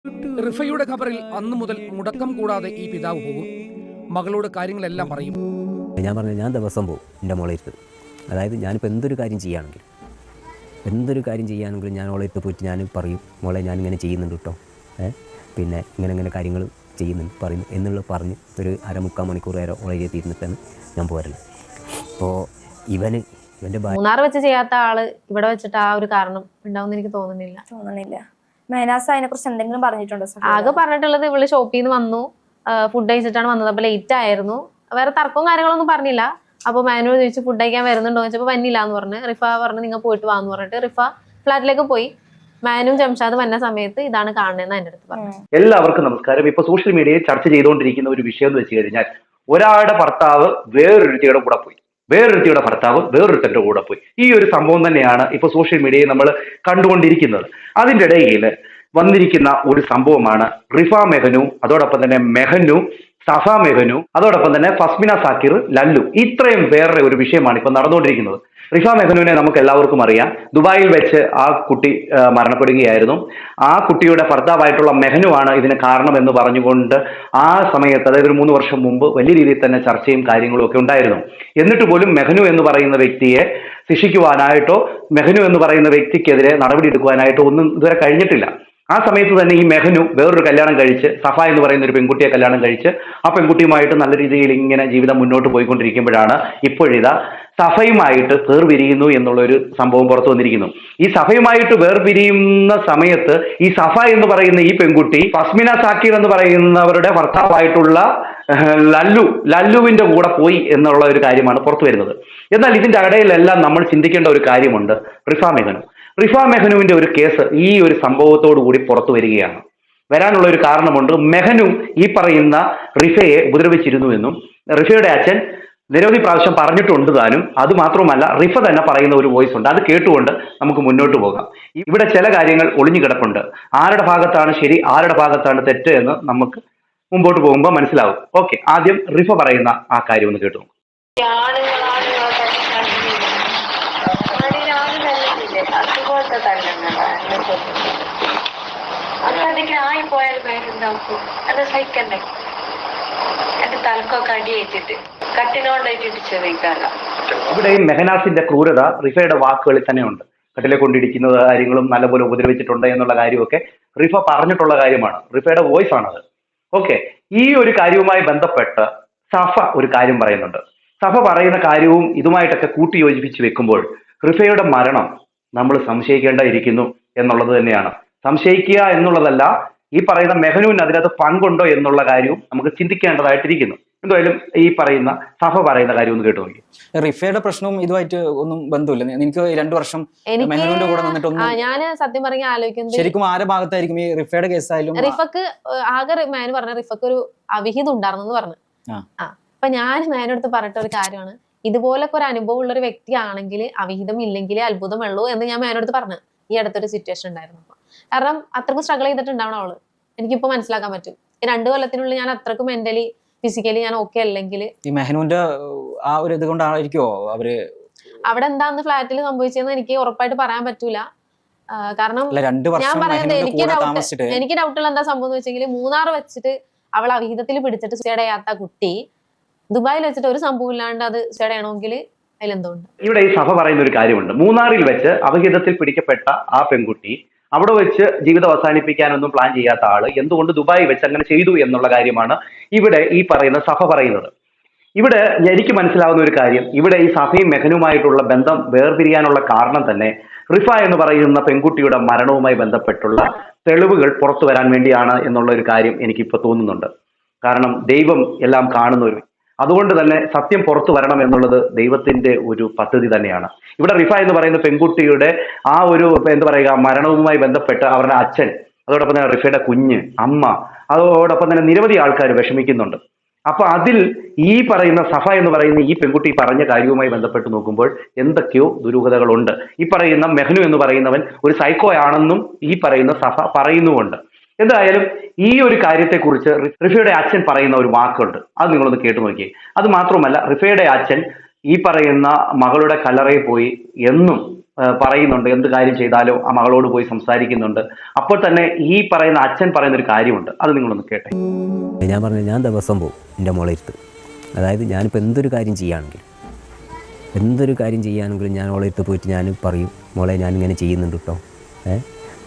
റിഫയുടെ ഖബറിൽ അന്നു മുതൽ മുടക്കം കൂടാതെ ഈ പിതാവ് പോകും. മകളോട് കാര്യങ്ങളെല്ലാം പറയും. ഞാൻ പറഞ്ഞു, ഞാൻ ദിവസം പോകും എൻ്റെ മോളെ ഇരുത്ത്. അതായത് ഞാനിപ്പോൾ എന്തൊരു കാര്യം ചെയ്യുകയാണെങ്കിലും ഞാൻ ഓളെ ഇരുത്ത് പോയിട്ട് ഞാൻ പറയും, മോളെ ഞാനിങ്ങനെ ചെയ്യുന്നുണ്ട് കേട്ടോ, പിന്നെ ഇങ്ങനെ കാര്യങ്ങൾ ചെയ്യുന്നുണ്ട് പറയും എന്നുള്ള പറഞ്ഞ് ഒരു അരമുക്കാൽ മണിക്കൂർ വരെ ഓളെ ഇരുത്തിയിരുന്നിട്ടാണ് ഞാൻ പോരല്. അപ്പോൾ ഇവൻ്റെ മൂന്നാർ വെച്ച് ചെയ്യാത്ത ആള് ഇവിടെ വെച്ചിട്ട് ആ ഒരു കാരണം ഉണ്ടാവുമെന്ന് എനിക്ക് തോന്നുന്നില്ല. മെഹനാസ് അതിനെ കുറിച്ച് എന്തെങ്കിലും പറഞ്ഞിട്ടുണ്ടോ? ആകെ പറഞ്ഞിട്ടുള്ളത് ഇവള് ഷോപ്പിൽ നിന്ന് വന്നു, ഫുഡ് കഴിച്ചിട്ടാണ് വന്നത്, അപ്പൊ ലേറ്റ് ആയിരുന്നു, വേറെ തർക്കവും കാര്യങ്ങളൊന്നും പറഞ്ഞില്ല. അപ്പൊ മാനു ചോദിച്ചു ഫുഡ് കഴിക്കാൻ വരുന്നുണ്ടോ എന്ന് വെച്ചപ്പോൾ വന്നില്ല എന്ന് പറഞ്ഞ് റിഫ പറഞ്ഞു നിങ്ങൾ പോയിട്ട് വാന്ന് പറഞ്ഞിട്ട് റിഫ ഫ്ലാറ്റിലേക്ക് പോയി. മാനും ജംഷാദ് വന്ന സമയത്ത് ഇതാണ് കാണുന്നതെന്ന് എൻ്റെ അടുത്ത് പറഞ്ഞു. എല്ലാവർക്കും നമസ്കാരം. ഇപ്പൊ സോഷ്യൽ മീഡിയയിൽ ചർച്ച ചെയ്തുകൊണ്ടിരിക്കുന്ന ഒരു വിഷയം എന്ന് വെച്ച് കഴിഞ്ഞാൽ, ഒരാളുടെ ഭർത്താവ് വേറൊരുത്തിയുടെ കൂടെ പോയി, വേറൊരുത്തിയുടെ ഭർത്താവ് വേറൊരുത്തന്റെ കൂടെ പോയി. ഈ ഒരു സംഭവം തന്നെയാണ് ഇപ്പൊ സോഷ്യൽ മീഡിയയിൽ നമ്മൾ കണ്ടുകൊണ്ടിരിക്കുന്നത്. അതിൻ്റെ ഇടയിൽ വന്നിരിക്കുന്ന ഒരു സംഭവമാണ് റിഫ മെഹനു, അതോടൊപ്പം തന്നെ മെഹനു, സഫ മെഹനു, അതോടൊപ്പം തന്നെ ഫസ്മിന സാക്കിർ, ലല്ലു, ഇത്രയും പേരുടെ ഒരു വിഷയമാണ് ഇപ്പൊ നടന്നുകൊണ്ടിരിക്കുന്നത്. റിഫ മെഹനുവിനെ നമുക്ക് എല്ലാവർക്കും അറിയാം. ദുബായിൽ വെച്ച് ആ കുട്ടി മരണപ്പെടുകയായിരുന്നു. ആ കുട്ടിയുടെ ഭർത്താവായിട്ടുള്ള മെഹനുവാണ് ഇതിന് കാരണം എന്ന് പറഞ്ഞുകൊണ്ട് ആ സമയത്ത്, അതായത് ഒരു 3 വർഷം മുമ്പ് വലിയ രീതിയിൽ തന്നെ ചർച്ചയും കാര്യങ്ങളും ഒക്കെ ഉണ്ടായിരുന്നു. എന്നിട്ട് പോലും മെഹനു എന്ന് പറയുന്ന വ്യക്തിയെ ശിക്ഷിക്കുവാനായിട്ടോ മെഹനു എന്ന് പറയുന്ന വ്യക്തിക്കെതിരെ നടപടി എടുക്കുവാനായിട്ടോ ഒന്നും ഇതുവരെ കഴിഞ്ഞിട്ടില്ല. ആ സമയത്ത് തന്നെ ഈ മെഹനു വേറൊരു കല്യാണം കഴിച്ച്, സഫ എന്ന് പറയുന്ന ഒരു പെൺകുട്ടിയെ കല്യാണം കഴിച്ച് ആ പെൺകുട്ടിയുമായിട്ട് നല്ല രീതിയിൽ ഇങ്ങനെ ജീവിതം മുന്നോട്ട് പോയിക്കൊണ്ടിരിക്കുമ്പോഴാണ് ഇപ്പോഴിതാ സഫയുമായിട്ട് വേർപിരിയുന്നു എന്നുള്ളൊരു സംഭവം പുറത്തു വന്നിരിക്കുന്നു. ഈ സഫയുമായിട്ട് വേർപിരിയുന്ന സമയത്ത് ഈ സഫ എന്ന് പറയുന്ന ഈ പെൺകുട്ടി ഫസ്മിന സാക്കിർ എന്ന് പറയുന്നവരുടെ ഭർത്താവായിട്ടുള്ള ലല്ലുവിന്റെ കൂടെ പോയി എന്നുള്ള ഒരു കാര്യമാണ് പുറത്തു വരുന്നത്. എന്നാൽ ഇതിന്റെ ഇടയിലെല്ലാം നമ്മൾ ചിന്തിക്കേണ്ട ഒരു കാര്യമുണ്ട്. റിഫ മെഹനുവിന്റെ ഒരു കേസ് ഈ ഒരു സംഭവത്തോടു കൂടി പുറത്തു വരികയാണ്. വരാനുള്ള ഒരു കാരണമുണ്ട്. മെഹനു ഈ പറയുന്ന റിഫയെ ഉപദ്രവിച്ചിരുന്നു എന്നും റിഫയുടെ അച്ഛൻ നിരവധി പ്രാവശ്യം പറഞ്ഞിട്ടുണ്ട് താനും. അതുമാത്രമല്ല, റിഫ തന്നെ പറയുന്ന ഒരു വോയിസ് ഉണ്ട്. അത് കേട്ടുകൊണ്ട് നമുക്ക് മുന്നോട്ട് പോകാം. ഇവിടെ ചില കാര്യങ്ങൾ ഒളിഞ്ഞു കിടപ്പുണ്ട്. ആരുടെ ഭാഗത്താണ് ശരി, ആരുടെ ഭാഗത്താണ് തെറ്റ് എന്ന് നമുക്ക് മുമ്പോട്ട് പോകുമ്പോൾ മനസ്സിലാവും. ഓക്കെ, ആദ്യം റിഫ പറയുന്ന ആ കാര്യം ഒന്ന് കേട്ടു. അതുപോലത്തെ തല്ലങ്ങളാണ് അതിലേക്ക് ആയിപ്പോയാൽ വേഗം അത് സഹിക്കണ്ടേ. എന്റെ തലക്കൊക്കെ അടിയേറ്റിട്ട് കട്ടിനോണ്ടായിട്ട് ഇടിച്ചേക്കാല്ല. ഇവിടെ മെഹനാസിന്റെ ക്രൂരത റിഫയുടെ വാക്കുകളിൽ തന്നെ ഉണ്ട്. കട്ടിലെ കൊണ്ടിരിക്കുന്ന കാര്യങ്ങളും നല്ലപോലെ ഉപദ്രവിച്ചിട്ടുണ്ട് എന്നുള്ള കാര്യമൊക്കെ റിഫ പറഞ്ഞിട്ടുള്ള കാര്യമാണ്. റിഫയുടെ വോയിസ് ആണത്. ഓക്കെ, ഈ ഒരു കാര്യവുമായി ബന്ധപ്പെട്ട് സഫ ഒരു കാര്യം പറയുന്നുണ്ട്. സഫ പറയുന്ന കാര്യവും ഇതുമായിട്ടൊക്കെ കൂട്ടി യോജിപ്പിച്ച് വെക്കുമ്പോൾ റിഫയുടെ മരണം നമ്മൾ സംശയിക്കേണ്ടിയിരിക്കുന്നു എന്നുള്ളത് തന്നെയാണ്. സംശയിക്കുക എന്നുള്ളതല്ല, ഈ പറയുന്ന മെഹനുവിന് അതിനകത്ത് പങ്കുണ്ടോ എന്നുള്ള കാര്യവും നമുക്ക് ചിന്തിക്കേണ്ടതായിട്ടിരിക്കുന്നു. എന്തായാലും ഈ പറയുന്ന സഫ പറയുന്ന കാര്യം ഒന്ന് കേട്ടു നോക്കി. റിഫയുടെ പ്രശ്നവും ഇതുമായിട്ട് ഒന്നും ബന്ധമില്ല. എനിക്ക് 2 വർഷം മെഹനുവിന്റെ കൂടെ നിന്നിട്ടൊന്നും ഞാൻ സത്യം പറഞ്ഞ ആലോചിക്കുന്നത് ശരിക്കും ആരുടെ ഭാഗത്തായിരിക്കും ഈ റിഫയുടെ കേസായാലും. റിഫക്ക് ആകെ മാനു പറഞ്ഞ റിഫക്ക് ഒരു അവിഹിതം ഉണ്ടായിരുന്നു പറഞ്ഞു. അപ്പൊ ഞാൻ മാനടുത്ത് പറഞ്ഞിട്ട ഒരു കാര്യമാണ്, ഇതുപോലൊക്കെ ഒരു അനുഭവം ഉള്ള ഒരു വ്യക്തിയാണെങ്കിൽ അവിഹിതം ഇല്ലെങ്കിലേ അത്ഭുതമുള്ളൂ എന്ന് ഞാൻ മാനടുത്ത് പറഞ്ഞു. ഈ അടുത്തൊരു സിറ്റുവേഷൻ ഉണ്ടായിരുന്നു. കാരണം അത്രക്കും സ്ട്രഗിൾ ചെയ്തിട്ടുണ്ടാവണം അവള്. എനിക്കിപ്പോ മനസ്സിലാക്കാൻ പറ്റും. ഈ 2 കൊല്ലത്തിനുള്ളിൽ ഞാൻ അത്രക്കും മെന്റലി ഫിസിക്കലി ഞാൻ ഓക്കെ അല്ലെങ്കിൽ ഈ മെഹനുവിന്റെ ആ ഒരു ഇത് കൊണ്ടായിരിക്കുമോ അവര് അവിടെ എന്താന്ന് ഫ്ലാറ്റിൽ സംഭവിച്ചതെന്ന് എനിക്ക് ഉറപ്പായിട്ട് പറയാൻ പറ്റൂല. കാരണം ഞാൻ പറയുന്നത് എനിക്ക് ഡൗട്ടുള്ള എന്താ സംഭവം എന്ന് വെച്ചെങ്കിൽ, മൂന്നാർ വെച്ചിട്ട് അവൾ അവിഹിതത്തിൽ പിടിച്ചിട്ട് സൂസൈഡ് ചെയ്യാത്ത കുട്ടി ദുബായിൽ വെച്ചിട്ട് ഒരു സംഭവം ഇല്ലാണ്ട് അത് സൂസൈഡ് ചെയ്യണമെങ്കിൽ അതിലെന്തുണ്ട്? ഇവിടെ ഈ സഭ പറയുന്ന ഒരു കാര്യമുണ്ട്. മൂന്നാറിൽ വെച്ച് അവിഹിതത്തിൽ പിടിക്കപ്പെട്ട ആ പെൺകുട്ടി അവിടെ വെച്ച് ജീവിതം അവസാനിപ്പിക്കാനൊന്നും പ്ലാൻ ചെയ്യാത്ത ആള് എന്തുകൊണ്ട് ദുബായി വെച്ച് അങ്ങനെ ചെയ്തു എന്നുള്ള കാര്യമാണ് ഇവിടെ ഈ പറയുന്ന സഭ പറയുന്നത്. ഇവിടെ എനിക്ക് മനസ്സിലാവുന്ന ഒരു കാര്യം, ഇവിടെ ഈ സഭയും മെഹനുമായിട്ടുള്ള ബന്ധം വേർപിരിയാനുള്ള കാരണം തന്നെ റിഫ എന്ന് പറയുന്ന പെൺകുട്ടിയുടെ മരണവുമായി ബന്ധപ്പെട്ടുള്ള തെളിവുകൾ പുറത്തു വരാൻ വേണ്ടിയാണ് എന്നുള്ള ഒരു കാര്യം എനിക്കിപ്പോൾ തോന്നുന്നുണ്ട്. കാരണം ദൈവം എല്ലാം കാണുന്നവർ, അതുകൊണ്ട് തന്നെ സത്യം പുറത്തു വരണം എന്നുള്ളത് ദൈവത്തിന്റെ ഒരു പദ്ധതി തന്നെയാണ്. ഇവിടെ റിഫ എന്ന് പറയുന്ന പെൺകുട്ടിയുടെ ആ ഒരു എന്താ പറയുക മരണവുമായി ബന്ധപ്പെട്ട് അവരുടെ അച്ഛൻ, അതോടൊപ്പം തന്നെ റിഫയുടെ കുഞ്ഞ്, അമ്മ, അതോടൊപ്പം തന്നെ നിരവധി ആൾക്കാർ വിഷമിക്കുന്നുണ്ട്. അപ്പൊ അതിൽ ഈ പറയുന്ന സഫ എന്ന് പറയുന്ന ഈ പെൺകുട്ടി പറഞ്ഞ കാര്യവുമായി ബന്ധപ്പെട്ട് നോക്കുമ്പോൾ എന്തൊക്കെയോ ദുരൂഹതകളുണ്ട്. ഈ പറയുന്ന മെഹനു എന്ന് പറയുന്നവൻ ഒരു സൈക്കോ ആണെന്നും ഈ പറയുന്ന സഫ പറയുന്നുമുണ്ട്. എന്തായാലും ഈ ഒരു കാര്യത്തെക്കുറിച്ച് റിഫയുടെ അച്ഛൻ പറയുന്ന ഒരു വാക്കുണ്ട്, അത് നിങ്ങളൊന്ന് കേട്ടു നോക്കിയേ. അത് മാത്രമല്ല, റിഫയുടെ അച്ഛൻ ഈ പറയുന്ന മകളുടെ കല്ലറയിൽ പോയി എന്നും പറയുന്നുണ്ട്, എന്ത് കാര്യം ചെയ്താലും ആ മകളോട് പോയി സംസാരിക്കുന്നുണ്ട്. അപ്പോൾ തന്നെ ഈ പറയുന്ന അച്ഛൻ പറയുന്ന ഒരു കാര്യമുണ്ട്, അത് നിങ്ങളൊന്ന് കേട്ടെ. ഞാൻ പറഞ്ഞു, ഞാൻ ദിവസം പോകും എൻ്റെ മോളെ ഇരുത്ത്. അതായത് ഞാനിപ്പോൾ എന്തൊരു കാര്യം ചെയ്യുകയാണെങ്കിലും ഞാൻ ഓളെ എടുത്ത് പോയിട്ട് ഞാൻ പറയും, മോളെ ഞാനിങ്ങനെ ചെയ്യുന്നുണ്ട് കേട്ടോ,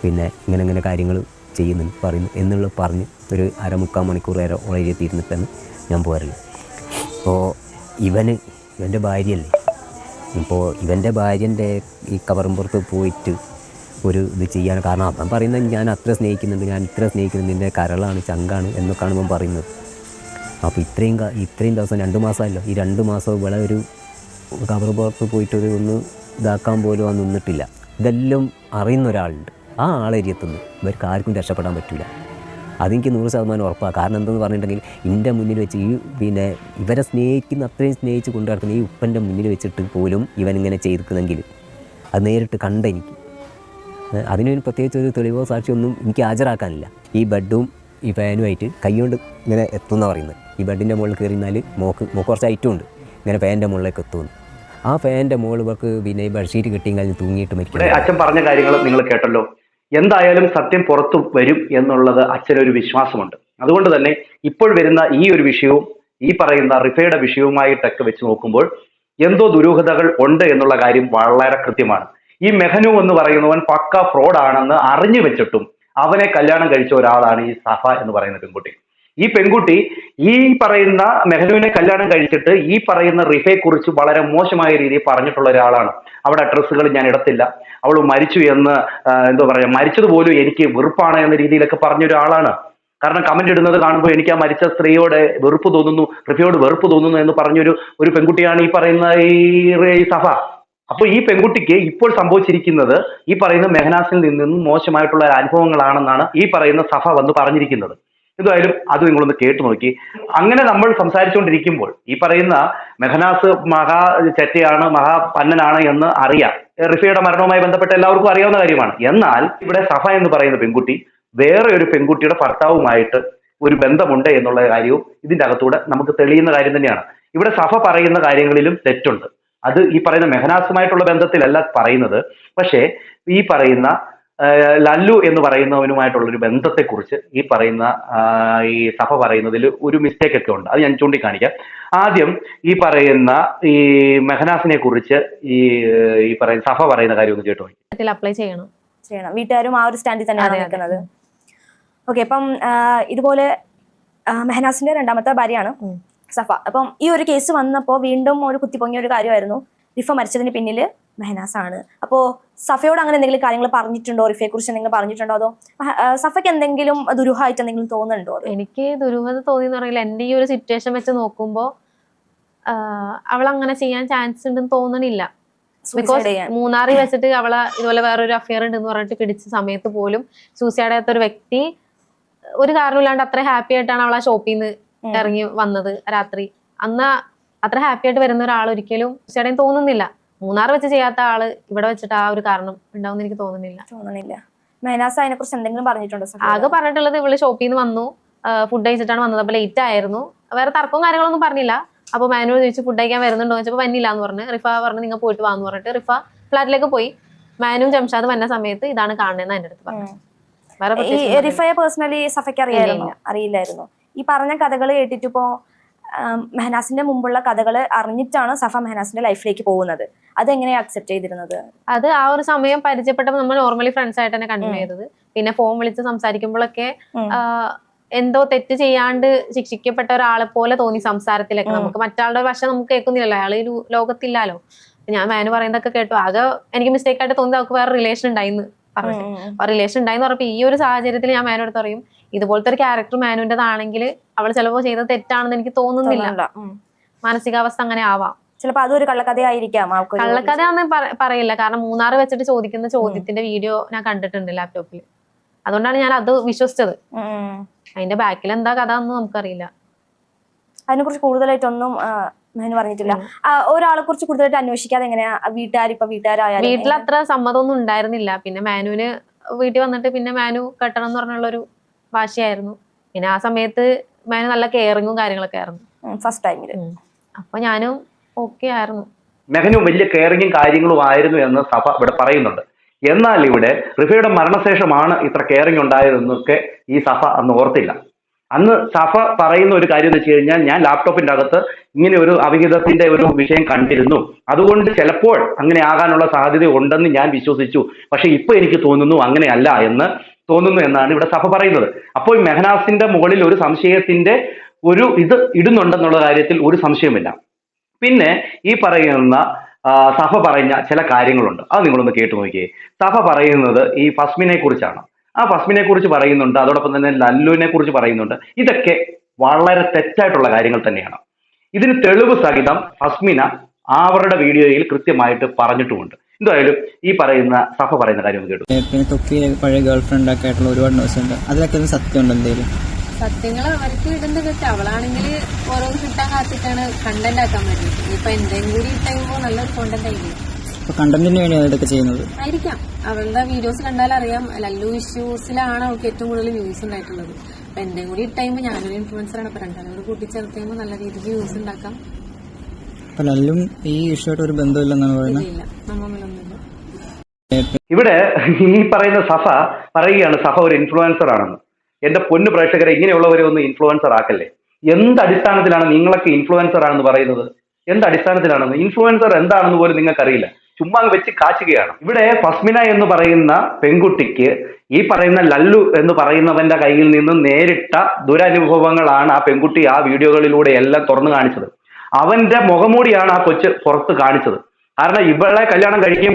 പിന്നെ ഇങ്ങനെ കാര്യങ്ങൾ ചെയ്യുന്നുണ്ട് പറയുന്നു എന്നുള്ള പറഞ്ഞ് ഒരു 1/4 മണിക്കൂർ വരെ ഓളെ ഇരുത്തിയിരുന്നിട്ടാണ് ഞാൻ പോരല്. അപ്പോൾ ഇവൻ്റെ ഭാര്യയല്ലേ, ഇപ്പോൾ ഇവൻ്റെ ഭാര്യൻ്റെ ഈ കവറുമ്പുറത്ത് പോയിട്ട് ഒരു ഇത് ചെയ്യാൻ കാരണം അവൻ പറയുന്നത് ഞാൻ അത്ര സ്നേഹിക്കുന്നുണ്ട്, ഞാൻ ഇത്ര സ്നേഹിക്കുന്നുണ്ട്, നിൻ്റെ കരളാണ് ചങ്കാണ് എന്നൊക്കെയാണ് അവൻ പറയുന്നത്. അപ്പോൾ ഇത്രയും ദിവസം 2 മാസമല്ലോ, ഈ 2 മാസം ഇവിടെ ഒരു കവറുമ്പുറത്ത് പോയിട്ട് ഒന്ന് ഇതാക്കാൻ പോലും അവൻ നിന്നിട്ടില്ല. ഇതെല്ലാം അറിയുന്ന ഒരാളുണ്ട്, ആ ആളെരിയത്തുനിന്ന് ഇവർക്ക് ആർക്കും രക്ഷപ്പെടാൻ പറ്റില്ല. അതെനിക്ക് 100% ഉറപ്പാണ്. കാരണം എന്തെന്ന് പറഞ്ഞിട്ടുണ്ടെങ്കിൽ എൻ്റെ മുന്നിൽ വെച്ച് പിന്നെ ഇവരെ അത്രയും സ്നേഹിച്ച് കൊണ്ടു നടക്കുന്ന ഈ ഉപ്പൻ്റെ മുന്നിൽ വെച്ചിട്ട് പോലും ഇവനിങ്ങനെ ചെയ്തിരിക്കുന്നെങ്കിൽ അത് നേരിട്ട് കണ്ട എനിക്ക് അതിനൊരു പ്രത്യേകിച്ച് ഒരു തെളിവോ സാക്ഷിയൊന്നും എനിക്ക് ഹാജരാക്കാനില്ല. ഈ ബെഡും ഈ ഫാനുമായിട്ട് കൈകൊണ്ട് ഇങ്ങനെ എത്തുമെന്നാണ് പറയുന്നത്. ഈ ബെഡിൻ്റെ മുകളിൽ കയറിയിരുന്നാൽ മോക്ക് കുറച്ച് ഐറ്റം ഉണ്ട്, ഇങ്ങനെ ഫാനിൻ്റെ മുകളിലേക്ക് എത്തുമെന്ന്. ആ ഫാനിൻ്റെ മുകളിൽ ഇവർക്ക് പിന്നെ ഈ ബെഡ്ഷീറ്റ് കിട്ടിയും കഴിഞ്ഞ് തൂങ്ങിയിട്ട് മരിക്കും. അച്ഛൻ പറഞ്ഞ കാര്യങ്ങൾ നിങ്ങൾ കേട്ടല്ലോ. എന്തായാലും സത്യം പുറത്തു വരും എന്നുള്ളത് അച്ഛനൊരു വിശ്വാസമുണ്ട്. അതുകൊണ്ട് തന്നെ ഇപ്പോൾ വരുന്ന ഈ ഒരു വിഷയവും ഈ പറയുന്ന റിഫയുടെ വിഷയവുമായിട്ടൊക്കെ വെച്ച് നോക്കുമ്പോൾ എന്തോ ദുരൂഹതകൾ ഉണ്ട് എന്നുള്ള കാര്യം വളരെ കൃത്യമാണ്. ഈ മെഹനു എന്ന് പറയുന്നവൻ പക്ക ഫ്രോഡാണെന്ന് അറിഞ്ഞു വെച്ചിട്ടും അവനെ കല്യാണം കഴിച്ച ഒരാളാണ് ഈ സഫ എന്ന് പറയുന്ന പെൺകുട്ടി. ഈ പെൺകുട്ടി ഈ പറയുന്ന മെഹനുവിനെ കല്യാണം കഴിച്ചിട്ട് ഈ പറയുന്ന റിഫയെ കുറിച്ച് വളരെ മോശമായ രീതിയിൽ പറഞ്ഞിട്ടുള്ള ഒരാളാണ്. അവിടെ അഡ്രസ്സുകൾ ഞാൻ ഇടത്തില്ല, അവൾ മരിച്ചു എന്ന് എന്താ പറയുക, മരിച്ചതുപോലും എനിക്ക് വെറുപ്പാണ് എന്ന രീതിയിലൊക്കെ പറഞ്ഞ ഒരാളാണ്. കാരണം കമന്റ് ഇടുന്നത് കാണുമ്പോൾ എനിക്ക് ആ മരിച്ച സ്ത്രീയോട് വെറുപ്പ് തോന്നുന്നു, റിഫയോട് വെറുപ്പ് തോന്നുന്നു എന്ന് പറഞ്ഞൊരു പെൺകുട്ടിയാണ് ഈ പറയുന്ന ഈ സഫ. അപ്പോൾ ഈ പെൺകുട്ടിക്ക് ഇപ്പോൾ സംഭവിച്ചിരിക്കുന്നത് ഈ പറയുന്ന മെഹനാസിൽ നിന്നും മോശമായിട്ടുള്ള അനുഭവങ്ങളാണെന്നാണ് ഈ പറയുന്ന സഫ വന്ന് പറഞ്ഞിരിക്കുന്നത്. എന്തായാലും അത് നിങ്ങളൊന്ന് കേട്ടു നോക്കി. അങ്ങനെ നമ്മൾ സംസാരിച്ചുകൊണ്ടിരിക്കുമ്പോൾ ഈ പറയുന്ന മെഹനാസ് മഹാ ചെറ്റയാണ്, മഹാപന്നനാണ് എന്ന് അറിയാം. റിഫയുടെ മരണവുമായി ബന്ധപ്പെട്ട എല്ലാവർക്കും അറിയാവുന്ന കാര്യമാണ്. എന്നാൽ ഇവിടെ സഫ എന്ന് പറയുന്ന പെൺകുട്ടി വേറെ ഒരു പെൺകുട്ടിയുടെ ഭർത്താവുമായിട്ട് ഒരു ബന്ധമുണ്ട് എന്നുള്ള കാര്യവും ഇതിന്റെ അകത്തൂടെ നമുക്ക് തെളിയുന്ന കാര്യം തന്നെയാണ്. ഇവിടെ സഫ പറയുന്ന കാര്യങ്ങളിലും തെറ്റുണ്ട്. അത് ഈ പറയുന്ന മെഹനാസുമായിട്ടുള്ള ബന്ധത്തിലല്ല പറയുന്നത്. പക്ഷേ ഈ പറയുന്ന ലല്ലു എന്ന് പറയുന്നവനുമായിട്ടുള്ളൊരു ബന്ധത്തെക്കുറിച്ച് ഈ പറയുന്ന ഈ സഫ പറയുന്നതിൽ ഒരു മിസ്റ്റേക്ക് ഒക്കെ ഉണ്ട്. അത് ഞാൻ ചൂണ്ടിക്കാണിക്കാം. ആദ്യം ഈ പറയുന്ന ഈ മെഹനാസിനെ കുറിച്ച് ഈ പറയുന്ന സഫ പറയുന്ന കാര്യം ഒന്ന് കേട്ടോ. അപ്ലൈ ചെയ്യണം. വീട്ടുകാരും ആ ഒരു സ്റ്റാൻഡിൽ തന്നെയാണ് നിൽക്കുന്നത്. ഓക്കെ, അപ്പം ഇതുപോലെ മെഹനാസിന്റെ 2ാമത്തെ ഭാര്യയാണ് സഫ. അപ്പം ഈ ഒരു കേസ് വന്നപ്പോൾ വീണ്ടും ഒരു കുത്തിപ്പൊങ്ങിയ ഒരു കാര്യമായിരുന്നു, റിഫ മരിച്ചതിന് പിന്നിൽ മെഹനാസ് ആണ്. അപ്പോൾ സഫയോട് അങ്ങനെ എന്തെങ്കിലും കാര്യങ്ങൾ പറഞ്ഞിട്ടുണ്ടോ, റിഫയെ കുറിച്ച് എന്തെങ്കിലും പറഞ്ഞിട്ടുണ്ടോ, അതോ സഫയ്ക്ക് എന്തെങ്കിലും ദുരൂഹമായിട്ട് എന്തെങ്കിലും തോന്നുന്നുണ്ടോ? എനിക്ക് ദുരൂഹത തോന്നിയെന്ന് പറയില്ല. എൻ്റെ ഈ ഒരു സിറ്റുവേഷൻ വെച്ച് നോക്കുമ്പോൾ അവൾ അങ്ങനെ ചെയ്യാൻ ചാൻസ് ഉണ്ടെന്ന് തോന്നണില്ല. ബിക്കോസ് മൂന്നാറിൽ വെച്ചിട്ട് അവളെ ഇതുപോലെ വേറൊരു അഫെയർ ഉണ്ടെന്ന് പറഞ്ഞിട്ട് പിടിച്ച സമയത്ത് പോലും സൂസൈഡ് ആകാത്ത ഒരു വ്യക്തി ഒരു കാരണമില്ലാണ്ട് അത്ര ഹാപ്പി ആയിട്ടാണ് അവൾ ആ ഷോപ്പിൽ നിന്ന് ഇറങ്ങി വന്നത് രാത്രി. അന്ന് അത്ര ഹാപ്പി ആയിട്ട് വരുന്ന ഒരാൾ ഒരിക്കലും സൂസൈഡ് തോന്നുന്നില്ല. മൂന്നാർ വെച്ച് ചെയ്യാത്ത ആള് ഇവിടെ വെച്ചിട്ട് ആ ഒരു കാരണം ഉണ്ടാവും എനിക്ക് തോന്നുന്നില്ല. മെഹനാസ് അതിനെ കുറിച്ച് എന്തെങ്കിലും പറഞ്ഞിട്ടുണ്ടോ? ആകെ പറഞ്ഞിട്ടുള്ളത് ഇവള് ഷോപ്പിൽ നിന്ന് വന്നു, ഫുഡ് കഴിച്ചിട്ടാണ് വന്നത്, അപ്പൊ ലേറ്റ് ആയിരുന്നു, വേറെ തർക്കവും കാര്യങ്ങളൊന്നും പറഞ്ഞില്ല. അപ്പൊ മാനുവൽ ചോദിച്ചു ഫുഡ് കഴിക്കാൻ വരുന്നുണ്ടോ വെച്ചപ്പോൾ വന്നില്ല എന്ന് പറഞ്ഞ് റിഫ പറഞ്ഞു നിങ്ങൾ പോയിട്ട് വാന്ന് പറഞ്ഞിട്ട് റിഫ ഫ്ലാറ്റിലേക്ക് പോയി. മാനുവും ജംഷാദ് വന്ന സമയത്ത് ഇതാണ് കാണുന്നതെന്ന് എന്റെ അടുത്ത് പറഞ്ഞു. റിഫയെ പേഴ്സണലി സഫയ്ക്ക് അറിയില്ലായിരുന്നു. ഈ പറഞ്ഞ കഥകൾ കേട്ടിട്ടിപ്പോ മെഹനാസിന്റെ മുമ്പുള്ള കഥകൾ അറിഞ്ഞിട്ടാണ് സഫ മെഹനാസിന്റെ ലൈഫിലേക്ക് പോകുന്നത്. അതെങ്ങനെയാ അക്സെപ്റ്റ് ചെയ്തിരുന്നത്? അത് ആ ഒരു സമയം പരിചയപ്പെട്ടപ്പോൾ നമ്മൾ നോർമലി ഫ്രണ്ട്സ് ആയിട്ട് തന്നെ കണ്ടിന്യൂ ചെയ്തത്. പിന്നെ ഫോൺ വിളിച്ച് സംസാരിക്കുമ്പോഴൊക്കെ എന്തോ തെറ്റ് ചെയ്യാണ്ട് ശിക്ഷിക്കപ്പെട്ട ഒരാളെ പോലെ തോന്നി സംസാരത്തിലൊക്കെ. നമുക്ക് മറ്റാളുടെ വശം നമുക്ക് കേൾക്കുന്നില്ലല്ലോ, അയാൾ ഈ ലോകത്തില്ലല്ലോ. ഞാൻ മാനു പറയുന്നതൊക്കെ കേട്ടു. ആകെ എനിക്ക് മിസ്റ്റേക്ക് ആയിട്ട് തോന്നി അവർക്ക് വേറെ റിലേഷൻ ഉണ്ടായിന്ന് പറഞ്ഞു. അപ്പൊ റിലേഷൻ ഉണ്ടായിന്ന് പറഞ്ഞപ്പോ ഈ ഒരു സാഹചര്യത്തിൽ ഞാൻ മാനുവോട് പറയും ഇതുപോലത്തെ ഒരു ക്യാരക്ടർ മാനുവിന്റേതാണെങ്കിൽ അവൾ ചിലപ്പോ ചെയ്തത് തെറ്റാണെന്ന് എനിക്ക് തോന്നുന്നില്ല. മാനസികാവസ്ഥ അങ്ങനെ ആവാം. ചിലപ്പോ അതൊരു കള്ളക്കഥയായിരിക്കാം. കള്ളക്കഥയാന്ന് പറയില്ല, കാരണം മൂന്നാറ് വെച്ചിട്ട് ചോദിക്കുന്ന ചോദ്യത്തിന്റെ വീഡിയോ ഞാൻ കണ്ടിട്ടുണ്ട് ലാപ്ടോപ്പിൽ. അതുകൊണ്ടാണ് ഞാൻ അത് വിശ്വസിച്ചത്. അതിന്റെ ബാക്കിൽ എന്താ കഥ എന്ന് നമുക്കറിയില്ല. അതിനെക്കുറിച്ച് കൂടുതലായിട്ടൊന്നും മെഹനു പറഞ്ഞിട്ടില്ല. ഒരാളെ കുറിച്ച് കൂടുതലായിട്ട് അന്വേഷിക്കാതെ എങ്ങനെയാ വീട്ടുകാരായാലും വീട്ടിൽ അത്ര സമ്മതമൊന്നും ഉണ്ടായിരുന്നില്ല. പിന്നെ മാനുവിന് വീട്ടിൽ വന്നിട്ട് പിന്നെ മാനു കെട്ടണം എന്ന് പറഞ്ഞുള്ളൊരു വാശിയായിരുന്നു. പിന്നെ ആ സമയത്ത് മാനു നല്ല കെയറിങ്ങും കാര്യങ്ങളൊക്കെ ആയിരുന്നു ഫസ്റ്റ് ടൈമില്. അപ്പൊ ഞാനും ഓക്കെ ആയിരുന്നു. മെഹനു വലിയ കെയറിങ്ങും കാര്യങ്ങളും ആയിരുന്നു എന്ന് സഭ ഇവിടെ പറയുന്നുണ്ട്. എന്നാൽ ഇവിടെ റിഫയുടെ മരണശേഷമാണ് ഇത്ര കെയറിങ് ഉണ്ടായതെന്നൊക്കെ ഈ സഭ അന്ന് ഓർത്തില്ല. അന്ന് സഭ പറയുന്ന ഒരു കാര്യം എന്ന് വെച്ച് കഴിഞ്ഞാൽ, ഞാൻ ലാപ്ടോപ്പിന്റെ അകത്ത് ഇങ്ങനെ ഒരു അവിഹിതത്തിന്റെ ഒരു വിഷയം കണ്ടിരുന്നു, അതുകൊണ്ട് ചിലപ്പോൾ അങ്ങനെ ആകാനുള്ള സാധ്യത ഉണ്ടെന്ന് ഞാൻ വിശ്വസിച്ചു, പക്ഷെ ഇപ്പൊ എനിക്ക് തോന്നുന്നു അങ്ങനെയല്ല എന്ന് തോന്നുന്നു എന്നാണ് ഇവിടെ സഭ പറയുന്നത്. അപ്പോൾ മെഹനാസിന്റെ മുകളിൽ ഒരു സംശയത്തിന്റെ ഒരു ഇത് ഇടുന്നുണ്ടെന്നുള്ള കാര്യത്തിൽ ഒരു സംശയമില്ല. പിന്നെ ഈ പറയുന്ന സഭ പറഞ്ഞ ചില കാര്യങ്ങളുണ്ട്, അത് നിങ്ങളൊന്ന് കേട്ടു നോക്കിയേ. സഭ പറയുന്നത് ഈ ഫസ്മിനെ കുറിച്ചാണ്. ആ ഫസ്മിനെ കുറിച്ച് പറയുന്നുണ്ട്, അതോടൊപ്പം തന്നെ ലല്ലുവിനെ കുറിച്ച് പറയുന്നുണ്ട്. ഇതൊക്കെ വളരെ തെറ്റായിട്ടുള്ള കാര്യങ്ങൾ തന്നെയാണ്. ഇതിന് തെളിവ് സഹിതം ഫസ്മിന അവരുടെ വീഡിയോയിൽ കൃത്യമായിട്ട് പറഞ്ഞിട്ടുമുണ്ട്. എന്തായാലും ഈ പറയുന്ന സഭ പറയുന്ന കാര്യം ഒന്ന് കേട്ടു. പിന്നെ തൊപ്പി പഴയ ഗേൾ ഫ്രണ്ട് ഒക്കെ ആയിട്ടുള്ള ഒരുപാട് ന്യൂസ് ഉണ്ട്, അതിലൊക്കെ സത്യമുണ്ട് എന്തെങ്കിലും? സത്യങ്ങൾ അവർക്ക് ഇടുന്നത് തെറ്റ്. അവളാണെങ്കിൽ ഓരോന്ന് കിട്ടാൻ കാത്തിട്ടാണ് കണ്ടന്റ് ആക്കാൻ പറ്റും. ഇപ്പൊ എന്തെങ്കിലും കൂടി ഇട്ടുമ്പോൾ നല്ലൊരു കോണ്ടന്റ് ആയിരിക്കും. അപ്പൊ കണ്ടന്റിന് വേണ്ടിയാണ് ഇതൊക്കെ ചെയ്യുന്നത് ആയിരിക്കാം. അവളുടെ വീഡിയോസ് കണ്ടാൽ അറിയാം, ലല്ലു ഇഷ്യൂസിലാണ് അവൾക്ക് ഏറ്റവും കൂടുതൽ വ്യൂസ് ഉണ്ടായിട്ടുള്ളത്. അപ്പൊ എന്തെങ്കിലും കൂടി ഇട്ടുമ്പോൾ ഞാനൊരു ഇൻഫ്ലുവൻസറാണ്, അപ്പൊ രണ്ടാളും കൂടി കൂട്ടിച്ചേർത്ത് കഴിയുമ്പോൾ നല്ല രീതിക്ക് വ്യൂസ് ഉണ്ടാക്കാം. അപ്പൊ ലല്ലും ഈ ഇഷ്യൂ ആയിട്ട് ഒരു ബന്ധമില്ലെന്നാണ് പറയുന്നത്? ഇല്ല, നമ്മളൊന്നുമില്ല. ഇവിടെ ഈ പറയുന്ന സഭ പറയുകയാണ് സഭ ഒരു ഇൻഫ്ലുവൻസർ ആണെന്ന്. എന്റെ പൊന്നു പ്രേക്ഷകരെ, ഇങ്ങനെയുള്ളവരെ ഒന്ന് ഇൻഫ്ലുവൻസർ ആക്കല്ലേ. എന്ത് അടിസ്ഥാനത്തിലാണ് നിങ്ങളൊക്കെ ഇൻഫ്ലുവൻസർ ആണെന്ന് പറയുന്നത്? എന്ത് അടിസ്ഥാനത്തിലാണെന്ന്? ഇൻഫ്ലുവൻസർ എന്താണെന്ന് പോലും നിങ്ങൾക്കറിയില്ല, ചുമ്മാ വെച്ച് കാച്ചുകയാണ്. ഇവിടെ ഫസ്മിന എന്ന് പറയുന്ന പെൺകുട്ടിക്ക് ഈ പറയുന്ന ലല്ലു എന്ന് പറയുന്നവന്റെ കയ്യിൽ നിന്നും നേരിട്ട ദുരനുഭവങ്ങളാണ് ആ പെൺകുട്ടി ആ വീഡിയോകളിലൂടെ എല്ലാം തുറന്നു കാണിച്ചത്. അവന്റെ മുഖമൂടിയാണ് ആ കൊച്ച് പുറത്ത് കാണിച്ചത്. കാരണം ഇവളെ കല്യാണം കഴിക്കുകയും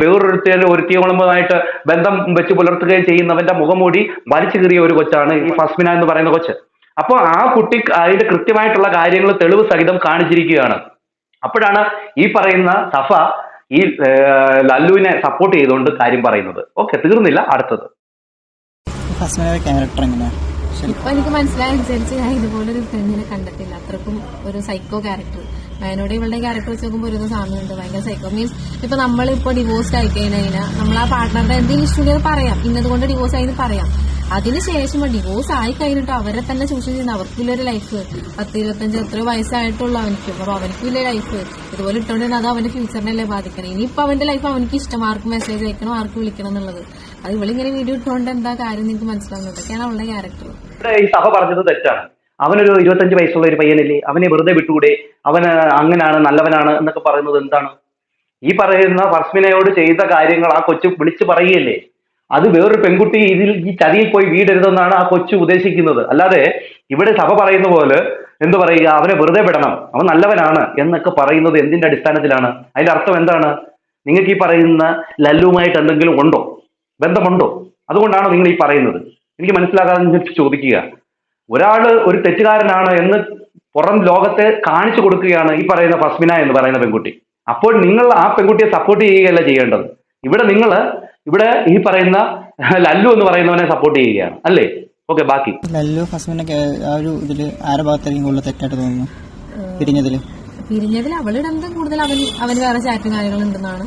ഒരുത്തിയോളമായിട്ട് ബന്ധം വെച്ച് പുലർത്തുകയും ചെയ്യുന്നവന്റെ മുഖമൂടി വലിച്ചു കീറിയ ഒരു കൊച്ചാണ് ഈ ഫസ്മിന എന്ന് പറയുന്ന കൊച്ച്. അപ്പോൾ ആ കുട്ടി അതിന്റെ കൃത്യമായിട്ടുള്ള കാര്യങ്ങൾ തെളിവ് സഹിതം കാണിച്ചിരിക്കുകയാണ്. അപ്പോഴാണ് ഈ പറയുന്ന സഫ ഈ ലല്ലുവിനെ സപ്പോർട്ട് ചെയ്തുകൊണ്ട് കാര്യം പറയുന്നത്. ഓക്കെ, തീർന്നില്ല, അടുത്തത്. ക്യാരക്ടർ എങ്ങനെയാ? ഇപ്പൊ എനിക്ക് മനസ്സിലായ അനുസരിച്ച് ഞാൻ ഇതുപോലൊരു പെണ്ണിനെ കണ്ടിട്ടില്ല, അത്രക്കും ഒരു സൈക്കോ ക്യാരക്ടർ. അതിനോട് ഇവളുടെ ക്യാരക്ടർ വെച്ച് നോക്കുമ്പോൾ ഒരു സാമ്യമുണ്ട്. ഭയങ്കര സൈക്കോ മീൻസ് ഇപ്പൊ നമ്മളിപ്പോ ഡിവോഴ്സ്ഡ് ആയി കഴിഞ്ഞാൽ നമ്മൾ ആ പാർട്ട്ണറുടെ എന്തെങ്കിലും ഇഷ്യൂ പറയാം, ഇന്നതുകൊണ്ട് ഡിവോഴ്സ് ആയി പറയാം. അതിനുശേഷം ഡിവോഴ്സ് ആയി കഴിഞ്ഞിട്ട് അവരെ തന്നെ ചൂഷണം ചെയ്യുന്ന അവർക്കില്ലൊരു ലൈഫ്. 10-25 എത്രയോ വയസ്സായിട്ടുള്ള അവനിക്കും, അപ്പൊ അവനിക്കില്ല ലൈഫ്. ഇതുപോലെ ഇട്ടുകൊണ്ടിരുന്ന അത് അവന്റെ ഫ്യൂച്ചറിനല്ലേ ബാധിക്കണം. ഇനിയിപ്പോ അവന്റെ ലൈഫ് അവനിക്ക് ഇഷ്ടം, ആർക്ക് മെസ്സേജ് അയക്കണം, ആർക്ക് വിളിക്കണം എന്നുള്ളത്. അത് ഇവളിങ്ങനെ വീഡിയോ ഇട്ടുകൊണ്ട് എന്താ കാര്യം നിങ്ങൾക്ക് മനസ്സിലാവുന്നത്? ഇതൊക്കെയാണ് അവളുടെ ക്യാരക്ടർ. ഈ സഭ പറഞ്ഞത് തെറ്റാണ്. അവനൊരു 25 വയസ്സുള്ള ഒരു പയ്യനല്ലേ, അവനെ വെറുതെ വിട്ടുകൂടെ? അവന് അങ്ങനാണ്, നല്ലവനാണ് എന്നൊക്കെ പറയുന്നത് എന്താണ്? ഈ പറയുന്ന ഫസ്മിനയോട് ചെയ്ത കാര്യങ്ങൾ ആ കൊച്ചു വിളിച്ചു പറയുകയല്ലേ. അത് വേറൊരു പെൺകുട്ടി ഈ ചതിയിൽ പോയി വീടരുതെന്നാണ് ആ കൊച്ചു ഉദ്ദേശിക്കുന്നത്. അല്ലാതെ ഇവിടെ സഭ പറയുന്ന പോലെ എന്ത് പറയുക, അവനെ വെറുതെ വിടണം, അവൻ നല്ലവനാണ് എന്നൊക്കെ പറയുന്നത് എന്തിന്റെ അടിസ്ഥാനത്തിലാണ്? അതിന്റെ അർത്ഥം എന്താണ്? നിങ്ങൾക്ക് ഈ പറയുന്ന ലല്ലുവുമായിട്ട് എന്തെങ്കിലും ഉണ്ടോ, ബന്ധമുണ്ടോ? അതുകൊണ്ടാണോ നിങ്ങൾ ഈ പറയുന്നത്? എനിക്ക് മനസ്സിലാകാതെ ചോദിക്കുക. ഒരാള് ഒരു തെറ്റുകാരനാണ് എന്ന് പുറം ലോകത്തെ കാണിച്ചു കൊടുക്കുകയാണ് ഈ പറയുന്ന ഫസ്മിന എന്ന് പറയുന്ന പെൺകുട്ടി. അപ്പോൾ നിങ്ങൾ ആ പെൺകുട്ടിയെ സപ്പോർട്ട് ചെയ്യുകയല്ല ചെയ്യേണ്ടത്. ഇവിടെ ഈ പറയുന്ന ലല്ലു എന്ന് പറയുന്നവനെ സപ്പോർട്ട് ചെയ്യുകയാണ്, അല്ലേ? ഓക്കെ, ബാക്കി. ലല്ലു ഫസ്മിനൊക്കെ ആ ഒരു ഇതില് ആരുടെ ഭാഗത്തായിരിക്കും കൂടുതൽ തെറ്റായിട്ട് തോന്നുന്നു? പിരിഞ്ഞതിൽ അവളിടുന്നത് കൂടുതൽ അവന് വേറെ ചാറ്റും കാര്യങ്ങളുണ്ടെന്നാണ്.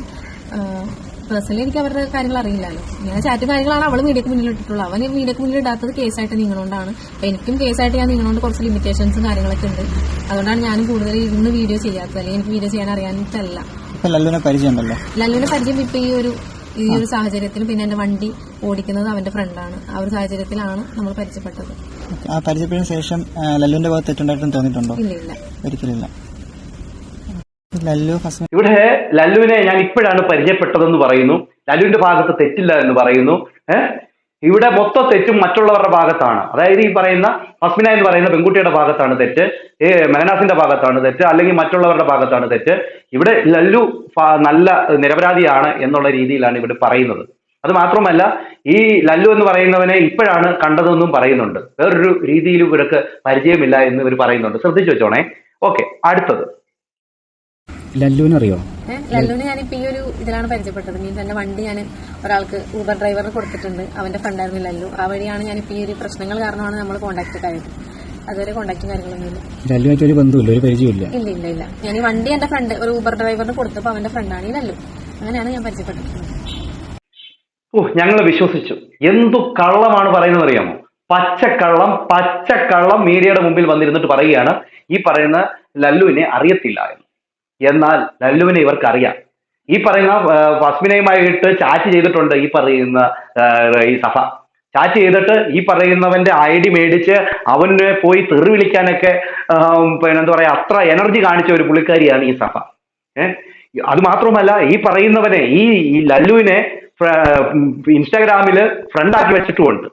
പേഴ്സണലി എനിക്ക് അവരുടെ കാര്യങ്ങൾ അറിയില്ലല്ലോ. ഇങ്ങനെ ചാറ്റും കാര്യങ്ങളാണ് അവൾ മീഡിയക്ക് മുന്നിൽ ഇട്ടിട്ടുള്ളത്. അവന് മീഡിയക്ക് മുന്നിൽ ഇടാത്തത് കേസായിട്ട് നീങ്ങുന്നതുകൊണ്ടാണ്. എനിക്കും കേസായിട്ട് ഞാൻ നീങ്ങുന്നതുകൊണ്ട് കുറച്ച് ലിമിറ്റേഷൻസും കാര്യങ്ങളൊക്കെ ഉണ്ട്. അതുകൊണ്ടാണ് ഞാനും കൂടുതൽ ഇരുന്ന് വീഡിയോ ചെയ്യാത്തത്. അല്ലെങ്കിൽ എനിക്ക് വീഡിയോ ചെയ്യാൻ അറിയാനിട്ടല്ല. ലല്ലുവിനെ പരിചയമുണ്ടല്ലോ. ലല്ലുവിനെ പരിചയം ഇപ്പൊ ഈ ഒരു സാഹചര്യത്തിൽ, പിന്നെ എന്റെ വണ്ടി ഓടിക്കുന്നത് അവന്റെ ഫ്രണ്ടാണ്. ആ ഒരു സാഹചര്യത്തിലാണ് നമ്മൾ പരിചയപ്പെട്ടത്. ആ പരിചയപ്പെട്ടതിന് ശേഷം ലല്ലുവിന്റെ ഭാഗത്ത് തെറ്റുണ്ടായിട്ടും തോന്നിയിട്ടുണ്ടോ? ഇല്ല, ഒരിക്കലില്ല. ലല്ലു ഫസ്മിന ഇവിടെ ലല്ലുവിനെ ഞാൻ ഇപ്പോഴാണ് പരിചയപ്പെട്ടതെന്ന് പറയുന്നു. ലല്ലുവിന്റെ ഭാഗത്ത് തെറ്റില്ല എന്ന് പറയുന്നു. ഇവിടെ മൊത്തം തെറ്റും മറ്റുള്ളവരുടെ ഭാഗത്താണ്. അതായത് ഈ പറയുന്ന ഫസ്മിന എന്ന് പറയുന്ന പെൺകുട്ടിയുടെ ഭാഗത്താണ് തെറ്റ്, മെഹനാസിന്റെ ഭാഗത്താണ് തെറ്റ്, അല്ലെങ്കിൽ മറ്റുള്ളവരുടെ ഭാഗത്താണ് തെറ്റ്. ഇവിടെ ലല്ലു നല്ല നിരപരാധിയാണ് എന്നുള്ള രീതിയിലാണ് ഇവിടെ പറയുന്നത്. അത് മാത്രമല്ല, ഈ ലല്ലു എന്ന് പറയുന്നവനെ ഇപ്പോഴാണ് കണ്ടതെന്നും പറയുന്നുണ്ട്. വേറൊരു രീതിയിലും ഇവർക്ക് പരിചയമില്ല എന്ന് ഇവർ പറയുന്നുണ്ട്. ശ്രദ്ധിച്ചു വെച്ചോണേ. ഓക്കെ, അടുത്തത്. ലല്ലുവിനറിയോ? ലല്ലുവിനെ ഞാനിപ്പോ ഈ ഒരു ഇതിലാണ് പരിചയപ്പെട്ടത്. മീൻസ് എന്റെ വണ്ടി ഞാൻ ഒരാൾക്ക് ഊബർ ഡ്രൈവറിന് കൊടുത്തിട്ടുണ്ട്. അവന്റെ ഫ്രണ്ടായിരുന്നു ലല്ലു. ആ വഴിയാണ് ഞാനിപ്പോ ഈ ഒരു പ്രശ്നങ്ങൾ കാരണമാണ് നമ്മൾ കോൺടാക്ട് ആയത്. അതുവരെ കോൺടാക്റ്റും കാര്യങ്ങളൊന്നുമില്ല. ലല്ലുവായിട്ട് ഒരു ബന്ധമില്ല, ഒരു പരിചയമില്ല? ഇല്ല. ഞാൻ ഈ വണ്ടി എന്റെ ഫ്രണ്ട് ഒരു ഊബർ ഡ്രൈവറിന് കൊടുത്തപ്പോൾ അവന്റെ ഫ്രണ്ടാണ് ഈ ലല്ലു. അങ്ങനെയാണ് ഞാൻ പരിചയപ്പെട്ടിട്ടുള്ളത്. ഞങ്ങൾ വിശ്വസിച്ചു. എന്തു കള്ളമാണ് പറയുന്നത് അറിയാമോ? പച്ചക്കള്ളം മീഡിയയുടെ മുമ്പിൽ വന്നിരുന്നിട്ട് പറയുകയാണ് ഈ പറയുന്ന ലല്ലുവിനെ അറിയത്തില്ല എന്ന്. എന്നാൽ ലല്ലുവിനെ ഇവർക്കറിയാം. ഈ പറയുന്ന ഫസ്മിനയുമായിട്ട് ചാറ്റ് ചെയ്തിട്ടുണ്ട് ഈ പറയുന്ന ഈ സഫ. ചാറ്റ് ചെയ്തിട്ട് ഈ പറയുന്നവന്റെ ID മേടിച്ച് അവനെ പോയി തെറി വിളിക്കാനൊക്കെ പിന്നെ എന്താ പറയാ അത്ര എനർജി കാണിച്ച ഒരു പുള്ളിക്കാരിയാണ് ഈ സഫ. അത് മാത്രമല്ല ഈ പറയുന്നവനെ ഈ ലല്ലുവിനെ ഇൻസ്റ്റാഗ്രാമില് ഫ്രണ്ട് ആക്കി വെച്ചിട്ടുമുണ്ട്.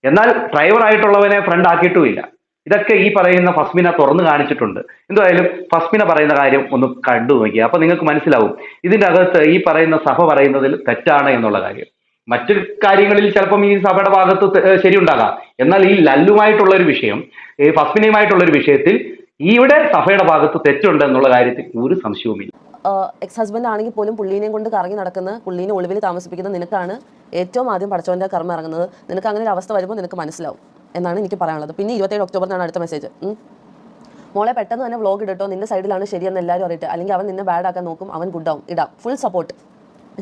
എന്നാൽ ഡ്രൈവർ ആയിട്ടുള്ളവനെ ഫ്രണ്ട് ആക്കിയിട്ടുമില്ല. ഇതൊക്കെ ഈ പറയുന്ന ഫസ്മിന തുറന്നു കാണിച്ചിട്ടുണ്ട്. എന്തായാലും ഫസ്മിന പറയുന്ന കാര്യം ഒന്ന് കണ്ടു നോക്കിയാൽ അപ്പൊ നിങ്ങൾക്ക് മനസ്സിലാവും ഇതിന്റെ അകത്ത് ഈ പറയുന്ന സഭ പറയുന്നതിൽ തെറ്റാണ് എന്നുള്ള കാര്യം. മറ്റു കാര്യങ്ങളിൽ ചിലപ്പം ഈ സഭയുടെ ഭാഗത്ത് ശരിയുണ്ടാകാം. എന്നാൽ ഈ ലല്ലുമായിട്ടുള്ള ഒരു വിഷയം, ഈ ഫസ്മിനയുമായിട്ടുള്ള ഒരു വിഷയത്തിൽ ഇവിടെ സഭയുടെ ഭാഗത്ത് തെറ്റുണ്ട് എന്നുള്ള കാര്യത്തിൽ ഒരു സംശയവുമില്ല. എക്സ് ഹസ്ബൻഡ് ആണെങ്കിൽ പോലും പുള്ളീനെയും കൊണ്ട് കറങ്ങി നടക്കുന്ന, പുള്ളീനെ ഒളിവിൽ താമസിപ്പിക്കുന്ന നിനക്കാണ് ഏറ്റവും ആദ്യം പടച്ചവൻ്റെ കർമ്മം ഇറങ്ങുന്നത്. നിനക്ക് അങ്ങനെ ഒരു അവസ്ഥ വരുമ്പോൾ നിനക്ക് മനസ്സിലാവും എന്നാണ് എനിക്ക് പറയാനുള്ളത്. പിന്നെ 27 ഒക്ടോബറിനാണ് അടുത്ത മെസ്സേജ്. മോളെ പെട്ടെന്ന് തന്നെ വ്ലോഗ് ഇട്ടോ, നിന്റെ സൈഡിലാണ് ശരിയെന്ന് എല്ലാവരും അറിയട്ടെ, അല്ലെങ്കിൽ അവൻ നിന്നെ ബാഡ് ആക്കാൻ നോക്കും, അവൻ ഗുഡ് ആവും. ഇടാം, ഫുൾ സപ്പോർട്ട്.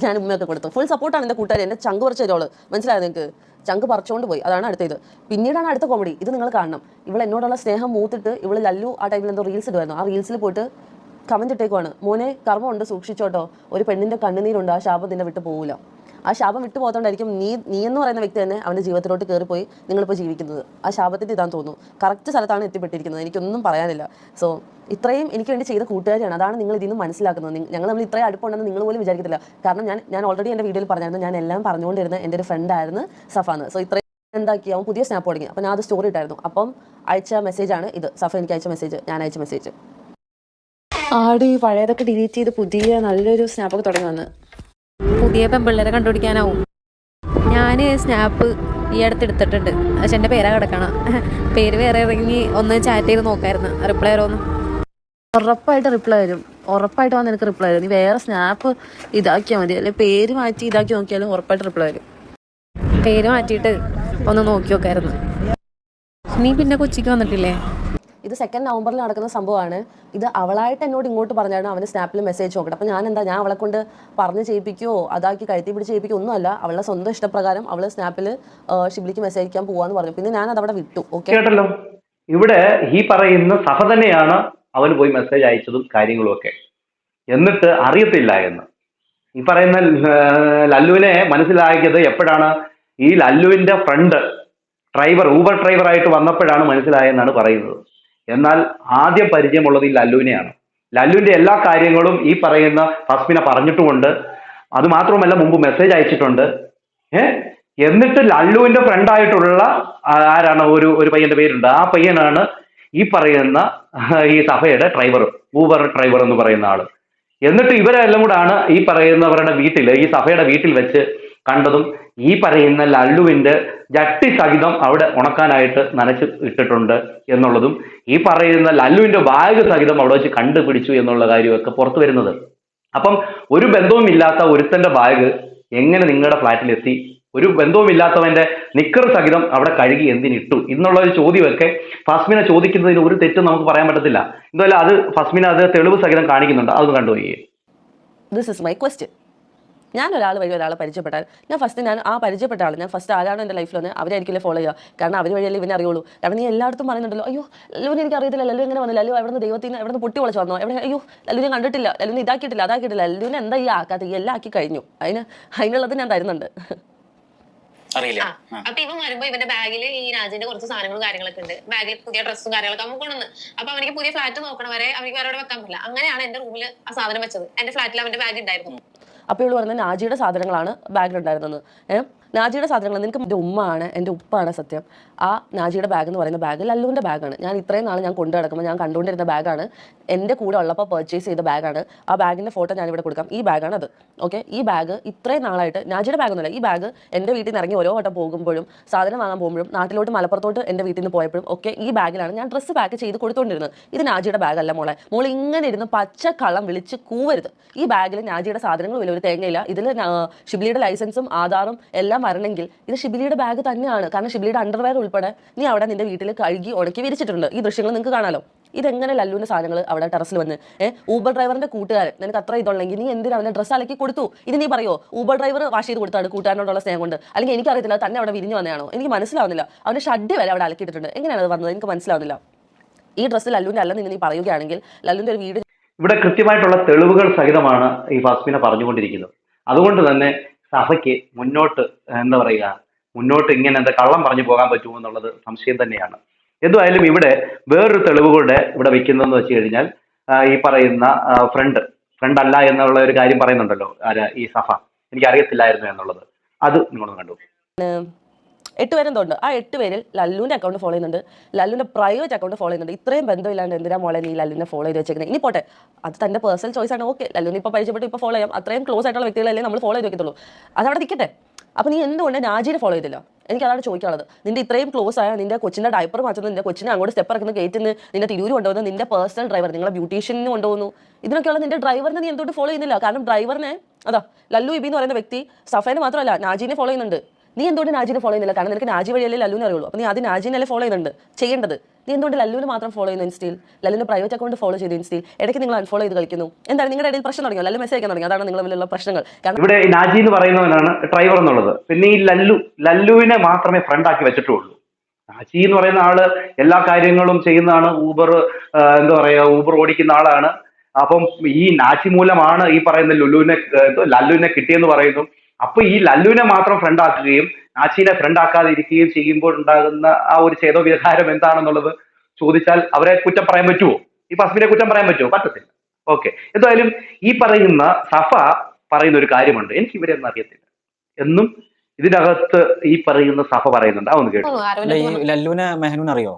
ഞാൻ ഉമ്മയൊക്കെ കൊടുത്തു, ഫുൾ സപ്പോർട്ടാണ് എൻ്റെ കൂട്ടുകാരി. എൻ്റെ ചങ്ക് പറിച്ച ഒരാള്, മനസ്സിലായത് നിങ്ങൾക്ക്? ചങ്ക് പറിച്ചുകൊണ്ട് പോയി, അതാണ് അടുത്തത്. പിന്നീടാണ് അടുത്ത കോമഡി. ഇത് നിങ്ങൾ കാണണം. ഇവൾ എന്നോടുള്ള സ്നേഹം മൂത്തിട്ട് ഇവള് ലല്ലു ആ ടൈമിൽ എന്തോ റീൽസ് ഇടുമായിരുന്നു. ആ റീൽസിൽ പോയിട്ട് കമന്റ് ഇട്ടേക്കുവാണ്, മോനെ കർമ്മമുണ്ട് സൂക്ഷിച്ചോട്ടോ, ഒരു പെണ്ണിന്റെ കണ്ണുനീരുണ്ട്, ആ ശാപം നിന്നെ വിട്ടു പോകില്ല. ആ ശാപം വിട്ടു പോകത്തോണ്ടായിരിക്കും നീ എന്ന് പറയുന്ന വ്യക്തി തന്നെ അവൻ്റെ ജീവിതത്തിലോട്ട് കയറിപ്പോയി നിങ്ങളിപ്പോൾ ജീവിക്കുന്നത്. ആ ശാപത്തിൻ്റെ ഇതാന്ന് തോന്നുന്നു. കറക്റ്റ് സ്ഥലത്താണ് എത്തിപ്പെട്ടിരിക്കുന്നത്. എനിക്കൊന്നും പറയാനില്ല. സോ ഇത്രയും എനിക്ക് വേണ്ടി ചെയ്ത കൂട്ടുകാരിയാണ്. അതാണ് നിങ്ങൾ ഇതിൽ നിന്ന് മനസ്സിലാക്കുന്നത്. ഞങ്ങൾ നമ്മൾ ഇത്രയും അടുപ്പുണ്ടെന്ന് നിങ്ങൾ പോലും വിചാരിക്കത്തില്ല. കാരണം ഞാൻ ഓൾറെഡി എൻ്റെ വീഡിയോയിൽ പറഞ്ഞായിരുന്നു, ഞാൻ എല്ലാം പറഞ്ഞുകൊണ്ടിരുന്ന എൻ്റെ ഒരു ഫ്രണ്ടായിരുന്നു സഫാന്ന്. സോ ഇത്രയും എന്താക്കി അവൻ പുതിയ സ്നാപ്പ് തുടങ്ങി. അപ്പോൾ ഞാൻ അത് സ്റ്റോറി ഇട്ടായിരുന്നു. അപ്പം അയച്ച മെസ്സേജാണ് ഇത്. സഫ എനിക്ക് അയച്ച മെസ്സേജ്, ഞാൻ അയച്ച മെസ്സേജ്. ആടി പഴയതൊക്കെ ഡിലീറ്റ് ചെയ്ത് പുതിയ നല്ലൊരു സ്നാപ്പൊക്കെ തുടങ്ങി വന്ന് പുതിയ പെമ്പിള്ളേരെ കണ്ടുപിടിക്കാനാവും. ഞാൻ സ്നാപ്പ് ഈ അടുത്ത് എടുത്തിട്ടുണ്ട്. പക്ഷെ എൻ്റെ പേരാ കിടക്കണം. പേര് വേറെ ഇറങ്ങി ഒന്ന് ചാറ്റ് ചെയ്ത് നോക്കായിരുന്നു, റിപ്ലൈ തരുമോന്ന്. ഉറപ്പായിട്ട് റിപ്ലൈ വരും. ഉറപ്പായിട്ട് വന്ന് എനിക്ക് റിപ്ലൈ വരും. നീ വേറെ സ്നാപ്പ് ഇതാക്കിയാൽ മതി, അല്ലെങ്കിൽ പേര് മാറ്റി ഇതാക്കി നോക്കിയാലും ഉറപ്പായിട്ട് റിപ്ലൈ വരും. പേര് മാറ്റിയിട്ട് ഒന്ന് നോക്കി നോക്കായിരുന്നു. നീ പിന്നെ കൊച്ചിക്ക് വന്നിട്ടില്ലേ? ഇത് 2 നവംബറിൽ നടക്കുന്ന സംഭവമാണ്. ഇത് അവളായിട്ട് എന്നോട് ഇങ്ങോട്ട് പറഞ്ഞായിരുന്നു അവന് സ്നാപ്പിൽ മെസ്സേജ് നോക്കട്ടെ. അപ്പോൾ ഞാൻ അവളെ കൊണ്ട് പറഞ്ഞ് ചെയ്യിപ്പിക്കുകയോ അതാക്കി കഴുത്തി പിടിച്ച് ചെയ്യിപ്പിക്കുകയോ ഒന്നുമല്ല. അവളുടെ സ്വന്തം ഇഷ്ടപ്രകാരം അവള് സ്നാപ്പിൽ ഷിബ്ലിക്ക് മെസ്സേജ് അയക്കാൻ പോവാന്ന് പറഞ്ഞു. പിന്നെ ഞാൻ അതവിടെ വിട്ടു. ഓക്കെ, കേട്ടല്ലോ. ഇവിടെ ഈ പറയുന്ന സഭ തന്നെയാണ് അവന് പോയി മെസ്സേജ് അയച്ചതും കാര്യങ്ങളും ഒക്കെ. എന്നിട്ട് അറിയത്തില്ല എന്ന് ഈ പറയുന്ന ലല്ലുവിനെ മനസ്സിലാക്കിയത് എപ്പോഴാണ്? ഈ ലല്ലുവിന്റെ ഫ്രണ്ട് ഡ്രൈവർ, ഊബർ ഡ്രൈവറായിട്ട് വന്നപ്പോഴാണ് മനസ്സിലായെന്നാണ് പറയുന്നത്. എന്നാൽ ആദ്യം പരിചയമുള്ളത് ഈ ലല്ലുവിനെയാണ്. ലല്ലുവിന്റെ എല്ലാ കാര്യങ്ങളും ഈ പറയുന്ന ഫസ്മിന പറഞ്ഞിട്ടുമുണ്ട്. അത് മാത്രമല്ല മുമ്പ് മെസ്സേജ് അയച്ചിട്ടുണ്ട്. എന്നിട്ട് ലല്ലുവിന്റെ ഫ്രണ്ടായിട്ടുള്ള ആരാണ്, ഒരു പയ്യന്റെ പേരുണ്ട്. ആ പയ്യനാണ് ഈ പറയുന്ന ഈ സഭയുടെ ഡ്രൈവർ, ഊബർ ഡ്രൈവർ എന്ന് പറയുന്ന ആള്. എന്നിട്ട് ഇവരെല്ലാം കൂടാണ് ഈ പറയുന്നവരുടെ വീട്ടിൽ, ഈ സഭയുടെ വീട്ടിൽ വെച്ച് കണ്ടതും ഈ പറയുന്ന ലല്ലുവിന്റെ ജട്ടി സഹിതം അവിടെ ഉണക്കാനായിട്ട് നനച്ച് ഇട്ടിട്ടുണ്ട് എന്നുള്ളതും ഈ പറയുന്ന ലല്ലുവിന്റെ ബാഗ് സഹിതം അവിടെ വെച്ച് കണ്ടുപിടിച്ചു എന്നുള്ള കാര്യമൊക്കെ പുറത്തു വരുന്നത്. അപ്പം ഒരു ബന്ധവുമില്ലാത്ത ഒരുത്തന്റെ ബാഗ് എങ്ങനെ നിങ്ങളുടെ ഫ്ലാറ്റിലെത്തി? ഒരു ബന്ധവുമില്ലാത്തവന്റെ നിക്കർ സഹിതം അവിടെ കഴുകി എന്തിനിട്ടു എന്നുള്ള ഒരു ചോദ്യമൊക്കെ ഫസ്മിന ചോദിക്കുന്നതിന് ഒരു തെറ്റും നമുക്ക് പറയാൻ പറ്റത്തില്ല. എന്തായാലും അത് ഫസ്മിന അത് തെളിവ് സഹിതം കാണിക്കുന്നുണ്ട്. അതൊന്ന് കണ്ടുപോയി. This is my question. ഞാൻ ഒരാൾ വഴി ഒരാളെ പരിചയപ്പെട്ടാൽ ഞാൻ ആ പരിചയപ്പെട്ട ആൾ ഞാൻ ഫസ്റ്റ് ആരാണ് എൻ്റെ ലൈഫിൽ വന്ന് അവരായിരിക്കില്ലേ ഫോളോ ചെയ്യുക. കാരണം അവർ വഴിയല്ലേ ഇവനെ അറിയുള്ളൂ. കാരണം നീ എല്ലായിടത്തും പറയുന്നുണ്ടല്ലോ, അയ്യോ ലല്ലുവിനെ എനിക്ക് അറിയത്തില്ല, ലല്ലു എങ്ങനെ വന്നു, ലല്ലു എവിടെ നിന്ന് ദൈവത്തിന് എവിടെ നിന്ന് പൊട്ടി വിളിച്ചു വന്നോ, എവിടെ, അയ്യോ ലല്ലുവിനെ കണ്ടിട്ടില്ല, ലല്ലുവിനെ ഇതാക്കിയിട്ടില്ല അതാക്കിയിട്ടില്ല, ലല്ലുവിനെ എന്താ ഈ ആക്കാത്ത, ഈ എല്ലാം ആക്കി കഴിഞ്ഞു. അതിനുള്ളത് ഞാൻ തരുന്നുണ്ട്. അപ്പൊ ഇവൻ വരുമ്പോ ഇവന്റെ ബാഗിൽ ഈ രാജന്റെ കുറച്ച് സാധനങ്ങളും കാര്യങ്ങളൊക്കെ ഉണ്ട്. ബാഗിൽ പുതിയ ഡ്രസ്സും കാര്യങ്ങളൊക്കെ അവൻ കൊണ്ടുവന്ന്. അപ്പൊ അവനിക്ക് പുതിയ ഫ്ലാറ്റ് നോക്കണവരെ അവനിക്ക് വേറെ വെക്കാൻ പറ്റില്ല. അങ്ങനെയാണ് എന്റെ റൂമിൽ ആ സാധനം വെച്ചത്. എന്റെ ഫ്ലാറ്റിൽ അവന്റെ ബാഗ് ഉണ്ടായിരുന്നു. അപ്പോൾ ഇവള് പറഞ്ഞത് നാജിയുടെ സാധനങ്ങളാണ് ബാഗിലുണ്ടായിരുന്നത്. നാജിയുടെ സാധനങ്ങൾ നിനക്ക് എൻ്റെ ഉമ്മയാണ്, എൻ്റെ ഉപ്പാണ് സത്യം. ആ നാജിയുടെ ബാഗ് എന്ന് പറയുന്ന ബാഗ് ലല്ലുവിൻ്റെ ബാഗാണ്. ഞാൻ ഇത്രയും നാൾ ഞാൻ കൊണ്ടു നടക്കുമ്പോൾ ഞാൻ കണ്ടുകൊണ്ടിരുന്ന ബാഗാണ്. എൻ്റെ കൂടെ ഉള്ളപ്പോൾ പർച്ചേസ് ചെയ്ത ബാഗാണ്. ആ ബാഗിൻ്റെ ഫോട്ടോ ഞാനിവിടെ കൊടുക്കാം. ഈ ബാഗാണ് അത്. ഓക്കെ, ഈ ബാഗ് ഇത്രയും നാളായിട്ട് നാജിയുടെ ബാഗൊന്നുമില്ല. ഈ ബാഗ് എൻ്റെ വീട്ടിൽ നിന്ന് ഇറങ്ങി ഓരോ വട്ടം പോകുമ്പോഴും സാധനം വാങ്ങാൻ പോകുമ്പോഴും നാട്ടിലോട്ട് മലപ്പുറത്തോട്ട് എൻ്റെ വീട്ടിൽ നിന്ന് പോയപ്പോഴും ഒക്കെ ഈ ബാഗിലാണ് ഞാൻ ഡ്രസ്സ് പാക്ക് ചെയ്ത് കൊടുത്തുകൊണ്ടിരുന്നത്. ഇത് നാജിയുടെ ബാഗല്ല മോളെ. മോൾ ഇങ്ങനെ ഇരുന്ന് പച്ചക്കള്ളം വിളിച്ച് കൂവരുത്. ഈ ബാഗിൽ നാജിയുടെ സാധനങ്ങളും ഒരു തേങ്ങയില്ല. ഇതിൽ ഷിബ്ലിയുടെ ലൈസൻസും ആധാറും എല്ലാം വരണമെങ്കിൽ ഇത് ഷിബ്ലിയുടെ ബാഗ് തന്നെയാണ്. കാരണം ഷിബ്ലിയുടെ അണ്ടർവെയർ ഉൾപ്പെടെ നീ അവിടെ നിന്റെ വീട്ടിൽ കഴുകി ഉണക്കി വിരിച്ചിട്ടുണ്ട്. ഈ ദൃശ്യങ്ങൾ നിങ്ങൾക്ക് കാണാലോ. ഇതെങ്ങനെ ലല്ലുവിന്റെ സാധനങ്ങൾ അവിടെ ടെറസിൽ വന്ന് ഊബർ ഡ്രൈവറിന്റെ കൂട്ടുകാരൻ നിനക്ക് അത്ര ഇതുള്ളെങ്കിൽ നീ എന്തിനാ അവന്റെ ഡ്രസ്സ് അലക്കി കൊടുത്തു? ഇത് നീ പറയോ ഊബർ ഡ്രൈവർ വാഷ് ചെയ്ത് കൊടുത്താണ് കൂട്ടുകാരനോടുള്ള സ്നേഹം കൊണ്ട്? അല്ലെങ്കിൽ എനിക്കറിയത്തില്ല തന്നെ അവിടെ വിരിഞ്ഞു വന്നതാണോ? എനിക്ക് മനസ്സിലാവുന്നില്ല. അവന്റെ ഷഡ് വരെ അവിടെ അലക്കിയിട്ടുണ്ട്. എങ്ങനെയാണ് അത് വന്നത്? എനിക്ക് മനസ്സിലാവുന്നില്ല. ഈ ഡ്രസ്സ് ലല്ലുവിന്റെ അല്ലെന്ന് നീ പറയുകയാണെങ്കിൽ ലല്ലുവിന്റെ ഒരു വീട് ഇവിടെ കൃത്യമായിട്ടുള്ള തെളിവുകൾ സഹിതമാണ് ഈ ഫസ്മിന പറഞ്ഞുകൊണ്ടിരിക്കുന്നത്. അതുകൊണ്ട് തന്നെ സഭയ്ക്ക് മുന്നോട്ട് എന്താ പറയുക, മുന്നോട്ട് ഇങ്ങനെ എന്താ കള്ളം പറഞ്ഞു പോകാൻ പറ്റുമോ എന്നുള്ളത് സംശയം തന്നെയാണ്. എന്തായാലും ഇവിടെ വേറൊരു തെളിവുകളുടെ ഇവിടെ വെക്കുന്നതെന്ന് വെച്ച് കഴിഞ്ഞാൽ ഈ പറയുന്ന ഫ്രണ്ട് അല്ല എന്നുള്ള ഒരു കാര്യം പറയുന്നുണ്ടല്ലോ ഈ സഫ, എനിക്ക് അറിയത്തില്ലായിരുന്നു എന്നുള്ളത്. അത് നിങ്ങളൊന്ന് കണ്ടു. 8 പേരെന്തോണ്ട്. ആ 8 പേരിൽ ലല്ലുവിന്റെ അക്കൗണ്ട് ഫോളോ ചെയ്യുന്നുണ്ട്, ലല്ലുവിന്റെ പ്രൈവറ്റ് അക്കൗണ്ട് ഫോളോ ചെയ്യുന്നുണ്ട്. ഇത്രയും ബന്ധമില്ലാണ്ട് എന്തിനാ മോളെ നീ ലല്ലുവിനെ ഫോളോ ചെയ്ത് വെച്ചേക്കുന്നത്? ഇനി പോട്ടെ, അത് തന്റെ പേഴ്സണൽ ചോയ്സ് ആണ്. ഓക്കെ, ലല്ലുവിനെ ഇപ്പോൾ പരിചയപ്പെട്ട് ഇപ്പോൾ ഫോളോ ചെയ്യാം. അത്രയും ക്ലോസ് ആയിട്ടുള്ള വ്യക്തികളല്ലേ നമ്മൾ ഫോളോ ചെയ്ത് വെക്കത്തുള്ളൂ. അതവിടെ നിൽക്കട്ടെ. അപ്പോൾ നീ എന്തുകൊണ്ട് നാജീനെ ഫോളോ ചെയ്തില്ല? എനിക്ക് അതാണ് ചോദിക്കാനുള്ളത്. നിന്റെ ഇത്രയും ക്ലോസ് ആയ നിന്റെ കൊച്ചിന്റെ ഡയപ്പർ മാറ്റുന്നത്, നിന്റെ കൊച്ചിനെ അങ്ങോട്ട് സ്റ്റെപ്പ് ഇറക്കുന്ന ഗേറ്റിന് നിന്റെ തിരൂര് കൊണ്ടുപോകുന്നത്, നിന്റെ പേഴ്സണൽ ഡ്രൈവർ നിങ്ങളെ ബ്യൂട്ടീഷ്യന് കൊണ്ടുപോകുന്നു, ഇതിനൊക്കെയുള്ള നിന്റെ ഡ്രൈവറിനെ നീ എന്തുകൊണ്ട് ഫോളോ ചെയ്യുന്നില്ല? കാരണം ഡ്രൈവറിനെ ലല്ലു ഇബി എന്ന് പറയുന്ന വ്യക്തി സഫേനെ മാത്രമല്ല നാജീനെ ഫോളോ ചെയ്യുന്നുണ്ട്. നീ എന്തുകൊണ്ട് നാജീനെ ഫോളോ ചെയ്യുന്നില്ല? കാരണം നിനക്ക് നാജി വഴിയല്ലേ ലല്ലുവിനെ അറിയുള്ളൂ. അപ്പോൾ നീ ആദ്യം നാജീനല്ലേ ഫോളോ ചെയ്യുന്നുണ്ട് ചെയ്യേണ്ടത്. നീ എന്തുകൊണ്ട് ലല്ലുവിനെ മാത്രം ഫോളോ ചെയ്യുന്നു ഇൻസ്റ്റയിൽ? ലല്ലുവിന്റെ പ്രൈവറ്റ് അക്കൗണ്ട് ഫോളോ ചെയ്ത് ഇൻസ്റ്റയിൽ ഇടയ്ക്ക് നിങ്ങൾ അൺഫോളോ ചെയ്ത് കളിക്കുന്നു. എന്താണ് നിങ്ങളുടെ ഇടയിൽ പ്രശ്നം തുടങ്ങിയോ? ലല്ലു മെസ്സേജ് അയക്കാൻ തുടങ്ങി. അതാണ് നിങ്ങളുടെ തമ്മിലുള്ള പ്രശ്നങ്ങൾ. ഇവിടെ നാജി എന്ന് പറയുന്നവനാണ് ഡ്രൈവർ എന്നുള്ളത്. പിന്നെ ഈ ലല്ലുവിനെ മാത്രമേ ഫ്രണ്ട് ആക്കി വെച്ചിട്ടുള്ളൂ. നാജി എന്ന് പറയുന്ന ആള് എല്ലാ കാര്യങ്ങളും ചെയ്യുന്നതാണ്. എന്താ പറയാ, ഊബർ ഓടിക്കുന്ന ആളാണ്. അപ്പം ഈ നാച്ചി മൂലമാണ് ഈ പറയുന്ന ലല്ലുവിനെ കിട്ടിയെന്ന് പറയുന്നു. അപ്പൊ ഈ ലല്ലുവിനെ മാത്രം ഫ്രണ്ട് ആക്കുകയും നാച്ചിനെ ഫ്രണ്ട് ആക്കാതെ ഇരിക്കുകയും ചെയ്യുമ്പോൾ ഉണ്ടാകുന്ന ആ ഒരു ചേതോവികാരം എന്താണെന്നുള്ളത് ചോദിച്ചാൽ അവരെ കുറ്റം പറയാൻ പറ്റുമോ? ഈ ഫസ്മിനെ കുറ്റം പറയാൻ പറ്റുമോ? പറ്റത്തില്ല. ഓക്കെ, എന്തായാലും ഈ പറയുന്ന സഫ പറയുന്ന ഒരു കാര്യമുണ്ട്, എനിക്ക് ഇവരെ ഒന്നും അറിയത്തില്ല എന്നും ഇതിനകത്ത് ഈ പറയുന്ന സഫ പറയുന്നുണ്ട്. അതൊന്ന് കേട്ടു. ലല്ലുവിനെ മെഹനൂനെ അറിയോ?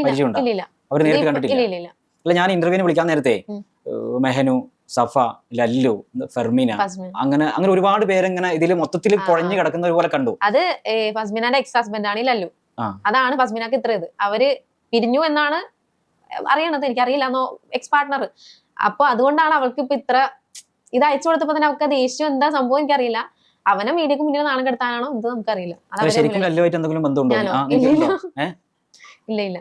പരിചയമുണ്ടോ? അവർ നേരിട്ട് കണ്ടിട്ടില്ല. അല്ല, ഞാൻ ഇന്റർവ്യൂവിന് വിളിക്കാൻ നേരത്തെ മെഹനു, സഫ, ലല്ലു, ഫെർമിന, അങ്ങനെ ഒരുപാട് പേരെങ്ങനെ ഇതിൽ മൊത്തത്തിൽ കുഴഞ്ഞു കിടക്കുന്ന പോലെ കണ്ടു. അത് ഫസ്മിനാന്റെ എക്സ് ഹസ്ബൻഡ് ആണ് ലല്ലു. അതാണ് ഫസ്മിനാക്ക് ഇത്ര ഇത്. അവര് പിരിഞ്ഞു എന്നാണ് അറിയണത്, എനിക്കറിയില്ലെന്നോ എക്സ് പാർട്ട്ണർ. അപ്പൊ അതുകൊണ്ടാണ് അവൾക്ക് ഇപ്പൊ ഇത്ര ഇത് അയച്ചു കൊടുത്തപ്പോ തന്നെ അവർക്ക് ദേഷ്യം എന്താ സംഭവം എനിക്കറിയില്ല. അവനെ മീഡിയക്ക് മുന്നിൽ നാണം കെടുത്താനാണോ എന്ത് നമുക്കറിയില്ല. ശരിക്കും ലല്ലുവായിട്ട് എന്തെങ്കിലും ബന്ധമുണ്ടോ? ഇല്ല.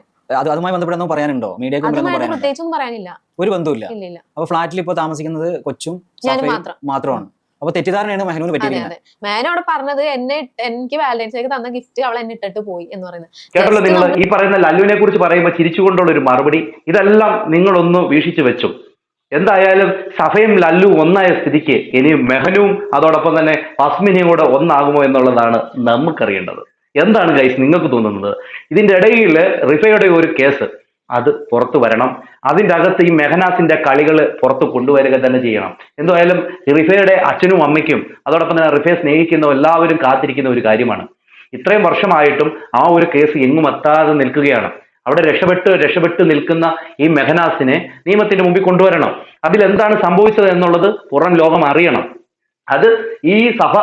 അതുമായി ബന്ധപ്പെട്ട് പറയാനുണ്ടോ? മീഡിയക്ക് പ്രത്യേകിച്ചൊന്നും പറയാനില്ല, ഒരു ബന്ധമില്ല. അപ്പൊ ഫ്ലാറ്റിൽ ഇപ്പൊ താമസിക്കുന്നത് കൊച്ചും മാത്രമാണ്. അപ്പൊ തെറ്റിദ്ധാരണയാണ് മെഹനൂന് പറ്റിയത്. മേനു അവിടെ പറഞ്ഞത് എനിക്ക് വാലന്റൈൻസ് ഡേക്ക് തന്ന ഗിഫ്റ്റ് അവൾ എന്നെ ഇട്ടിട്ട് പോയി എന്ന് പറയുന്നത് കേട്ടല്ലോ നിങ്ങൾ. ഈ പറയുന്ന ലല്ലുവിനെ കുറിച്ച് പറയുമ്പോൾ ചിരിച്ചുകൊണ്ടുള്ള ഒരു മറുപടി, ഇതെല്ലാം നിങ്ങളൊന്ന് വീക്ഷിച്ചു വെച്ചു. എന്തായാലും സഫയും ലല്ലു ഒന്നായ സ്ഥിതിക്ക് ഇനി മെഹനുവും അതോടൊപ്പം തന്നെ ഫസ്മിനയും കൂടെ ഒന്നാകുമോ എന്നുള്ളതാണ് നമുക്കറിയേണ്ടത്. എന്താണ് ഗൈസ് നിങ്ങൾക്ക് തോന്നുന്നത്? ഇതിന്റെ ഇടയിൽ റിഫയുടെ ഒരു കേസ് അത് പുറത്തു വരണം. അതിൻ്റെ അകത്ത് ഈ മെഹനാസിന്റെ കളികൾ പുറത്ത് കൊണ്ടുവരിക തന്നെ ചെയ്യണം. എന്തായാലും റിഫയുടെ അച്ഛനും അമ്മയ്ക്കും അതോടൊപ്പം തന്നെ റിഫയെ സ്നേഹിക്കുന്ന എല്ലാവരും കാത്തിരിക്കുന്ന ഒരു കാര്യമാണ്. ഇത്രയും വർഷമായിട്ടും ആ ഒരു കേസ് എങ്ങും എത്താതെ നിൽക്കുകയാണ്. അവിടെ രക്ഷപ്പെട്ട് നിൽക്കുന്ന ഈ മെഹനാസിനെ നിയമത്തിന്റെ മുമ്പിൽ കൊണ്ടുവരണം. അതിലെന്താണ് സംഭവിച്ചത് എന്നുള്ളത് പുറം ലോകം അറിയണം. അത് ഈ സഭ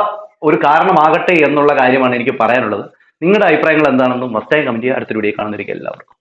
ഒരു കാരണമാകട്ടെ എന്നുള്ള കാര്യമാണ് എനിക്ക് പറയാനുള്ളത്. നിങ്ങളുടെ അഭിപ്രായങ്ങൾ എന്താണെന്നും മസ്റ്റായി കമന്റ് ചെയ്യുക. അടുത്ത വീഡിയോ കാണുന്നതിലേക്ക് എല്ലാവർക്കും